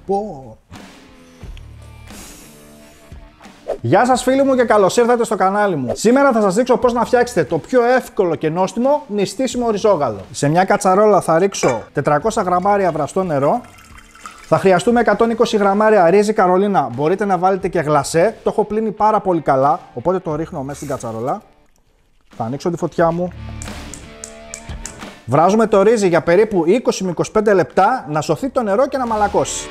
Πω. Γεια σας φίλοι μου και καλώς ήρθατε στο κανάλι μου. Σήμερα θα σας δείξω πώς να φτιάξετε το πιο εύκολο και νόστιμο νηστίσιμο ριζόγαλο. Σε μια κατσαρόλα θα ρίξω 400 γραμμάρια βραστό νερό. Θα χρειαστούμε 120 γραμμάρια ρύζι Καρολίνα. Μπορείτε να βάλετε και γλασέ. Το έχω πλύνει πάρα πολύ καλά, οπότε το ρίχνω μέσα στην κατσαρόλα. Θα ανοίξω τη φωτιά μου. Βράζουμε το ρύζι για περίπου 20 με 25 λεπτά να σωθεί το νερό και να μαλακώσει.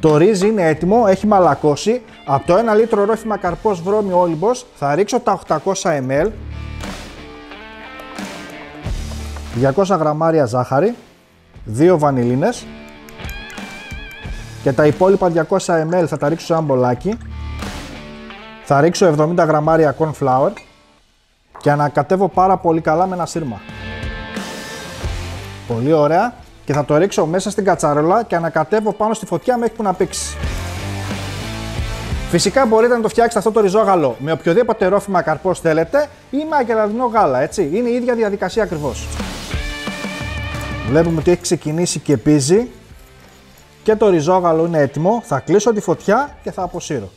Το ρύζι είναι έτοιμο, έχει μαλακώσει. Από το 1 λίτρο ρόφημα καρπός βρώμη όλυμπος θα ρίξω τα 800 ml, 200 γραμμάρια ζάχαρη, 2 βανιλίνες και τα υπόλοιπα 200 ml θα τα ρίξω σε ένα μπολάκι. Θα ρίξω 70 γραμμάρια corn flour και ανακατεύω πάρα πολύ καλά με ένα σύρμα. Πολύ ωραία. Και θα το ρίξω μέσα στην κατσαρόλα και ανακατεύω πάνω στη φωτιά μέχρι που να πήξει. Φυσικά μπορείτε να το φτιάξετε αυτό το ριζόγαλο με οποιοδήποτε ρόφημα καρπός θέλετε ή με αγελαδινό γάλα, έτσι. Είναι η ίδια διαδικασία ακριβώς. Βλέπουμε ότι έχει ξεκινήσει και πίζει και το ριζόγαλο είναι έτοιμο. Θα κλείσω τη φωτιά και θα αποσύρω.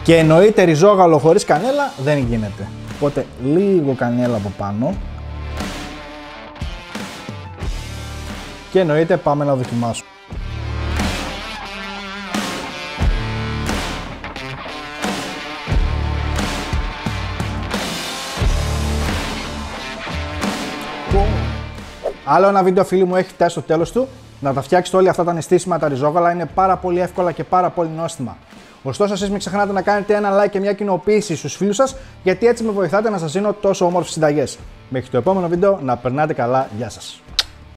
Και εννοείται ριζόγαλο χωρίς κανέλα δεν γίνεται. Οπότε λίγο κανέλα από πάνω. Και εννοείται πάμε να δοκιμάσουμε. Άλλο ένα βίντεο φίλοι μου έχει φτάσει στο τέλος του. Να τα φτιάξετε όλοι αυτά τα νηστίσιμα τα ριζόγαλα, είναι πάρα πολύ εύκολα και πάρα πολύ νόστιμα. Ωστόσο, εσείς μην ξεχνάτε να κάνετε ένα like και μια κοινοποίηση στους φίλους σας, γιατί έτσι με βοηθάτε να σας δίνω τόσο όμορφες συνταγές. Μέχρι το επόμενο βίντεο, να περνάτε καλά. Γεια σας.